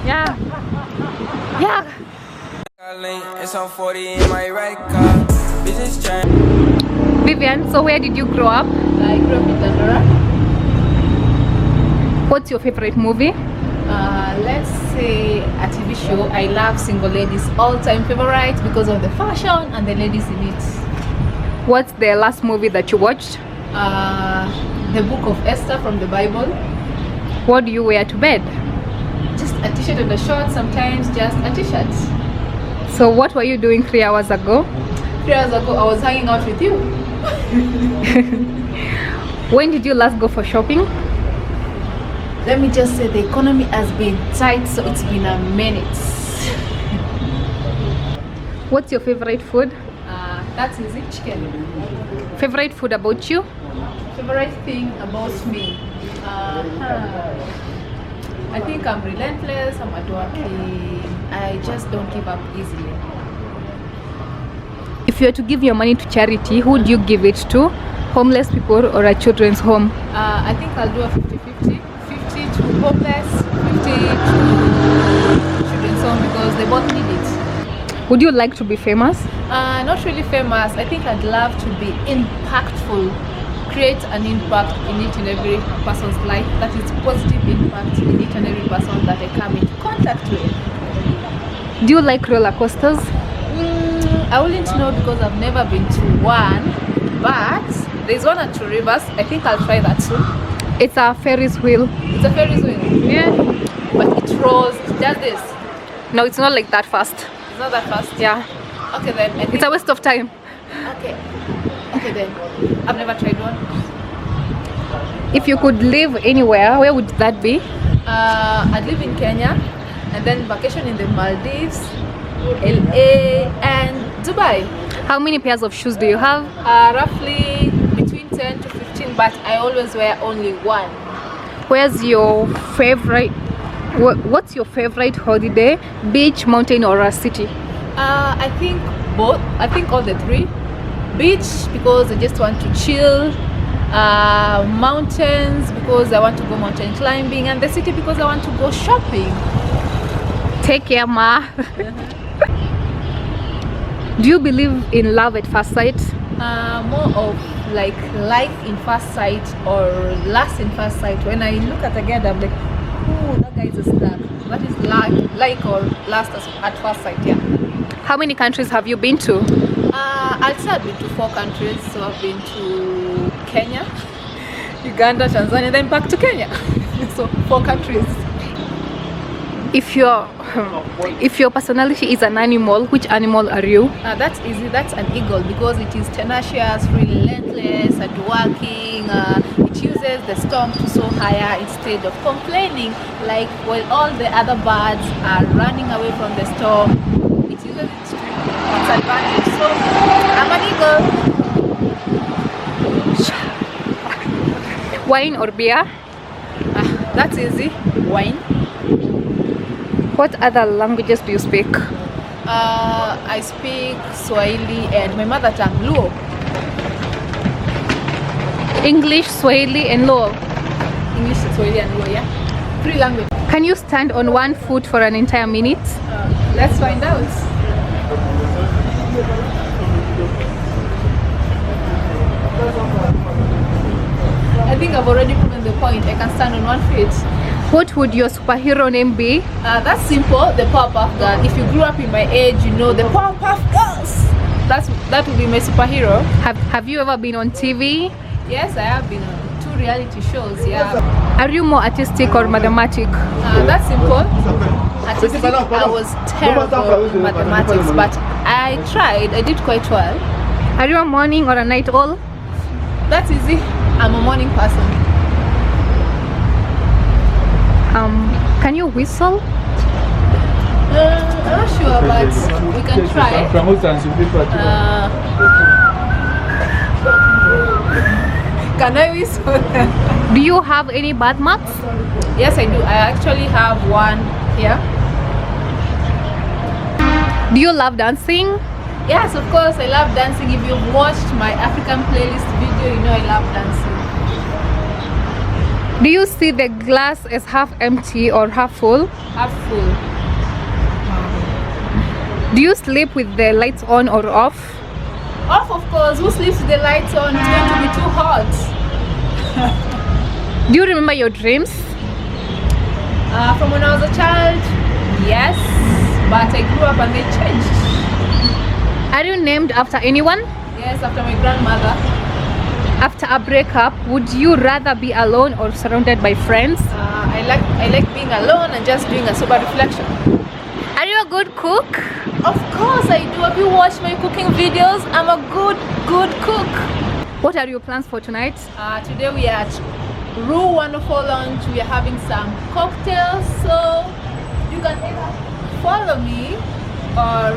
Yeah. Yeah. It's on 40 in my right car. Business trying. Vivian, so where did you grow up? I grew up in Dandora. What's your favorite movie? Let's say a TV show. I love Single Ladies, all-time favorite because of the fashion and the ladies in it. What's the last movie that you watched? The Book of Esther from the Bible. What do you wear to bed? Just a t-shirt and a short, sometimes just a t-shirt. So what were you doing 3 hours ago? 3 hours ago, I was hanging out with you. When did you last go for shopping? Let me just say the economy has been tight, so it's been a minute. What's your favorite food? That's easy, chicken. Favorite food about you? Favorite thing about me? I think I'm relentless, I'm hardworking. I just don't give up easily. If you were to give your money to charity, who would you give it to? Homeless people or a children's home? I think I'll do a 50-50. 50 to homeless, 50 to children's home because they both need it. Would you like to be famous? Not really famous. I think I'd love to be impactful. Create an impact in each and every person's life. That is positive impact in each and every person that I come into contact with. Do you like roller coasters? I wouldn't know because I've never been to one, but there's one at Two Rivers. I think I'll try that soon. It's a Ferris wheel. It's a Ferris wheel. Yeah. But it rolls. It does this. No, it's not like that fast. It's not that fast. Yeah. Okay then. I think It's a waste of time. okay. Okay then. I've never tried one. If you could live anywhere, where would that be? I'd live in Kenya and then vacation in the Maldives, LA and Dubai. How many pairs of shoes do you have? Roughly between 10 to 15, but I always wear only one. Where's your favorite? What's your favorite holiday? Beach, mountain, or a city? I think both. I think all the three. Beach because I just want to chill. Mountains because I want to go mountain climbing, and the city because I want to go shopping. Take care, ma. Do you believe in love at first sight? More of like in first sight or lust in first sight. When I look at a girl, I'm like, oh, that guy is a star. That is like or lust at first sight, yeah. How many countries have you been to? I'd say I've been to 4 countries. So I've been to Kenya, Uganda, Tanzania, then back to Kenya. So 4 countries. If your personality is an animal, which animal are you? That's easy. That's an eagle because it is tenacious, relentless, hardworking. It uses the storm to soar higher instead of complaining. Like while all the other birds are running away from the storm, it uses its advantage. So I'm an eagle. Wine or beer? That's easy. Wine. What other languages do you speak? I speak Swahili and my mother tongue, Luo. English, Swahili, and Luo. English, Swahili, and Luo, yeah. 3 languages. Can you stand on one foot for an entire minute? Let's find out. I think I've already proven the point. I can stand on 1 foot. What would your superhero name be? That's simple. The Powerpuff Girl. If you grew up in my age, you know the Powerpuff Girls. That would be my superhero. Have you ever been on TV? Yes, I have been on 2 reality shows. Yeah. Are you more artistic or mathematic? That's simple. Artistic, I was terrible in mathematics, but I tried. I did quite well. Are you a morning or a night owl? That's easy. I'm a morning person. Can you whistle? I'm not sure, but we can try. Can I whistle? Do you have any birthmarks? Yes, I do. I actually have one here. Do you love dancing? Yes, of course. I love dancing. If you've watched my African playlist video, you know I love dancing. Do you see the glass as half empty or half full? Half full. Do you sleep with the lights on or off? Off, of course. Who sleeps with the lights on? It's going to be too hot. Do you remember your dreams? From when I was a child, yes, but I grew up and they changed. Are you named after anyone? Yes, after my grandmother. After a breakup, would you rather be alone or surrounded by friends? I like being alone and just doing a sober reflection. Are you a good cook? Of course I do. Have you watched my cooking videos? I'm a good cook. What are your plans for tonight? Today we are at Rue Wonderful Lounge. We are having some cocktails, so you can either follow me or